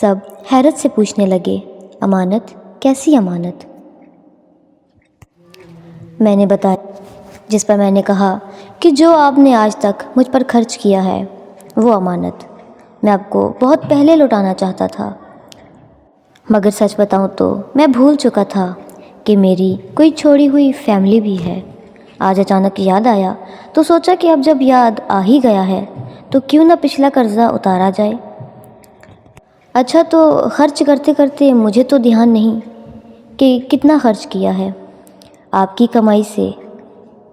سب حیرت سے پوچھنے لگے، امانت؟ کیسی امانت؟ میں نے بتایا، جس پر میں نے کہا کہ جو آپ نے آج تک مجھ پر خرچ کیا ہے وہ امانت میں آپ کو بہت پہلے لوٹانا چاہتا تھا، مگر سچ بتاؤں تو میں بھول چکا تھا کہ میری کوئی چھوڑی ہوئی فیملی بھی ہے۔ آج اچانک یاد آیا تو سوچا کہ اب جب یاد آ ہی گیا ہے تو کیوں نہ پچھلا قرضہ اتارا جائے۔ اچھا تو خرچ کرتے کرتے مجھے تو دھیان نہیں کہ کتنا خرچ کیا ہے آپ کی کمائی سے۔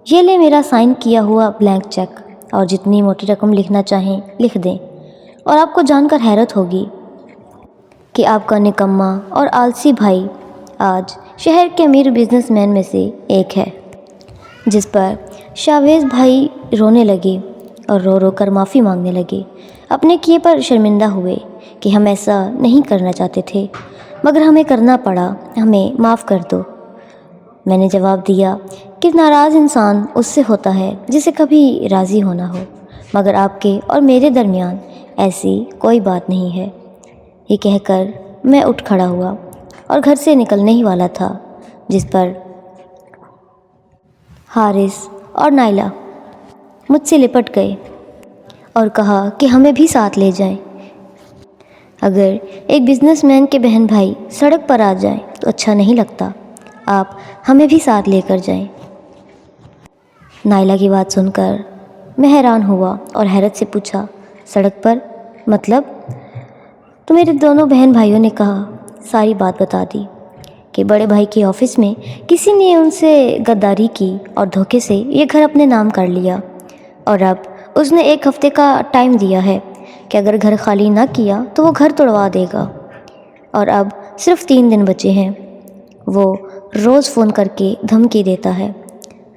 یہ لے میرا سائن کیا ہوا بلینک چیک، اور جتنی موٹی رقم لکھنا چاہیں لکھ دیں، اور آپ کو جان کر حیرت ہوگی کہ آپ کا نکما اور آلسی بھائی آج شہر کے امیر بزنس مین میں سے ایک ہے۔ جس پر شاویز بھائی رونے لگے اور رو رو کر معافی مانگنے لگے، اپنے کیے پر شرمندہ ہوئے کہ ہم ایسا نہیں کرنا چاہتے تھے مگر ہمیں کرنا پڑا، ہمیں معاف کر دو۔ میں نے جواب دیا کہ ناراض انسان اس سے ہوتا ہے جسے کبھی راضی ہونا ہو، مگر آپ کے اور میرے درمیان ایسی کوئی بات نہیں ہے۔ یہ کہہ کر میں اٹھ کھڑا ہوا اور گھر سے نکلنے ہی والا تھا، جس پر حارث اور نائلہ مجھ سے لپٹ گئے اور کہا کہ ہمیں بھی ساتھ لے جائیں۔ اگر ایک بزنس مین کے بہن بھائی سڑک پر آ جائیں تو اچھا نہیں لگتا، آپ ہمیں بھی ساتھ لے کر جائیں۔ نائلہ کی بات سن کر میں حیران ہوا اور حیرت سے پوچھا، سڑک پر مطلب؟ تو میرے دونوں بہن بھائیوں نے کہا، ساری بات بتا دی کہ بڑے بھائی کے آفس میں کسی نے ان سے غداری کی اور دھوکے سے یہ گھر اپنے نام کر لیا، اور اب اس نے 1 ہفتے کا ٹائم دیا ہے کہ اگر گھر خالی نہ کیا تو وہ گھر توڑوا دے گا، اور اب صرف 3 دن بچے ہیں۔ وہ روز فون کر کے دھمکی دیتا ہے۔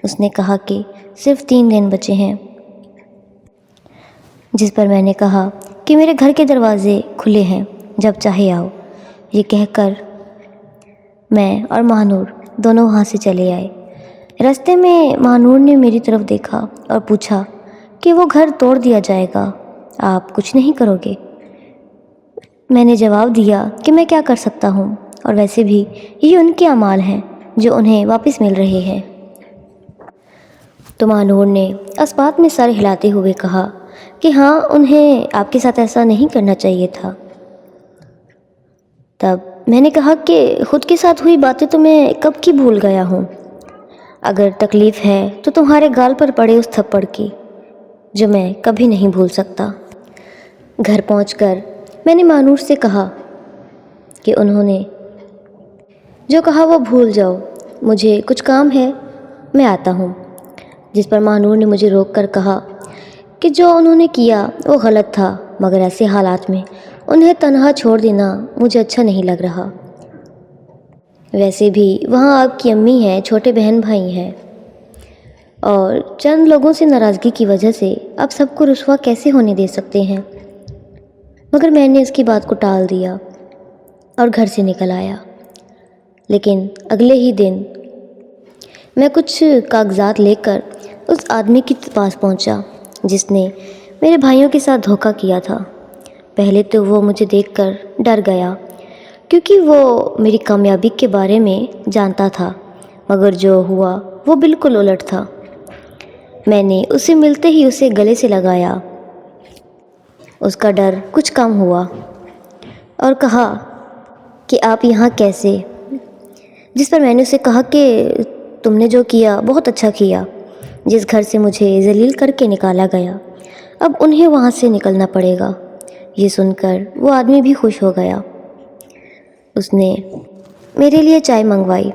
اس نے کہا کہ صرف 3 دن بچے ہیں، جس پر میں نے کہا کہ میرے گھر کے دروازے کھلے ہیں، جب چاہے آؤ۔ یہ کہہ کر میں اور مہنور دونوں وہاں سے چلے آئے۔ راستے میں مہنور نے میری طرف دیکھا اور پوچھا کہ وہ گھر توڑ دیا جائے گا، آپ کچھ نہیں کرو گے؟ میں نے جواب دیا کہ میں کیا کر سکتا ہوں، اور ویسے بھی یہ ان کے اعمال ہیں جو انہیں واپس مل رہے ہیں۔ تو مہنور نے اس بات میں سر ہلاتے ہوئے کہا کہ ہاں، انہیں آپ کے ساتھ ایسا نہیں کرنا چاہیے تھا۔ تب میں نے کہا کہ خود کے ساتھ ہوئی باتیں تو میں کب کی بھول گیا ہوں، اگر تکلیف ہے تو تمہارے گال پر پڑے اس تھپڑ کی، جو میں کبھی نہیں بھول سکتا۔ گھر پہنچ کر میں نے مہنور سے کہا کہ انہوں نے جو کہا وہ بھول جاؤ، مجھے کچھ کام ہے، میں آتا ہوں۔ جس پر مہنور نے مجھے روک کر کہا کہ جو انہوں نے کیا وہ غلط تھا، مگر ایسے حالات میں انہیں تنہا چھوڑ دینا مجھے اچھا نہیں لگ رہا۔ ویسے بھی وہاں آپ کی امی ہیں، چھوٹے بہن بھائی ہیں، اور چند لوگوں سے ناراضگی کی وجہ سے آپ سب کو رسوا کیسے ہونے دے سکتے ہیں؟ مگر میں نے اس کی بات کو ٹال دیا اور گھر سے نکل آیا۔ لیکن اگلے ہی دن میں کچھ کاغذات لے کر اس آدمی کے پاس پہنچا جس نے میرے بھائیوں کے ساتھ دھوکہ کیا تھا۔ پہلے تو وہ مجھے دیکھ کر ڈر گیا کیونکہ وہ میری کامیابی کے بارے میں جانتا تھا، مگر جو ہوا وہ بالکل الٹ تھا۔ میں نے اسے ملتے ہی اسے گلے سے لگایا۔ اس کا ڈر کچھ کم ہوا اور کہا کہ آپ یہاں کیسے؟ جس پر میں نے اسے کہا کہ تم نے جو کیا بہت اچھا کیا، جس گھر سے مجھے ذلیل کر کے نکالا گیا اب انہیں وہاں سے نکلنا پڑے گا۔ یہ سن کر وہ آدمی بھی خوش ہو گیا۔ اس نے میرے لیے چائے منگوائی،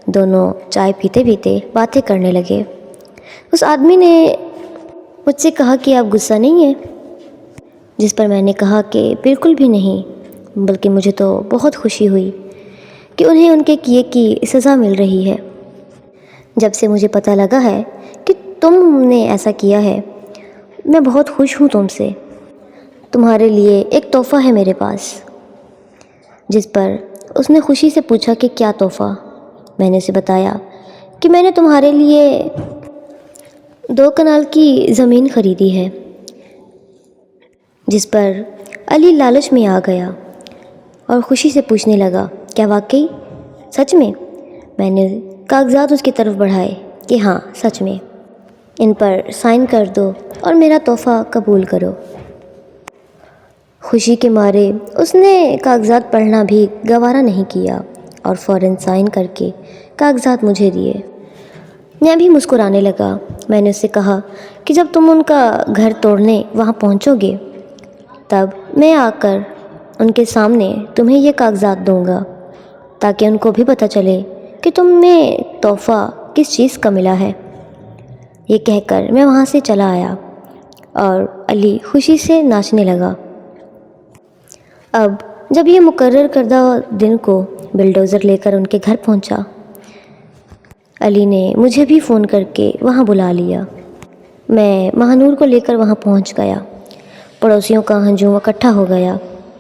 دونوں چائے پیتے پیتے باتیں کرنے لگے۔ اس آدمی نے مجھ سے کہا کہ آپ غصہ نہیں ہیں؟ جس پر میں نے کہا کہ بالکل بھی نہیں، بلکہ مجھے تو بہت خوشی ہوئی کہ انہیں ان کے کیے کی سزا مل رہی ہے۔ جب سے مجھے پتہ لگا ہے کہ تم نے ایسا کیا ہے، میں بہت خوش ہوں تم سے۔ تمہارے لیے ایک تحفہ ہے میرے پاس۔ جس پر اس نے خوشی سے پوچھا کہ کیا تحفہ؟ میں نے اسے بتایا کہ میں نے تمہارے لیے 2 کنال کی زمین خریدی ہے۔ جس پر علی لالچ میں آ گیا اور خوشی سے پوچھنے لگا، کیا واقعی؟ سچ میں؟ میں نے کاغذات اس کی طرف بڑھائے کہ ہاں سچ میں، ان پر سائن کر دو اور میرا تحفہ قبول کرو۔ خوشی کے مارے اس نے کاغذات پڑھنا بھی گوارا نہیں کیا اور فوراً سائن کر کے کاغذات مجھے دیے۔ میں بھی مسکرانے لگا۔ میں نے اس سے کہا کہ جب تم ان کا گھر توڑنے وہاں پہنچو گے تب میں آ کر ان کے سامنے تمہیں یہ کاغذات دوں گا تاکہ ان کو بھی پتہ چلے کہ تمہیں تحفہ کس چیز کا ملا ہے۔ یہ کہہ کر میں وہاں سے چلا آیا اور علی خوشی سے ناچنے لگا۔ اب جب یہ مقرر کردہ دن کو بلڈوزر لے کر ان کے گھر پہنچا، علی نے مجھے بھی فون کر کے وہاں بلا لیا۔ میں مہانور کو لے کر وہاں پہنچ گیا۔ پڑوسیوں کا ہجوم اکٹھا ہو گیا۔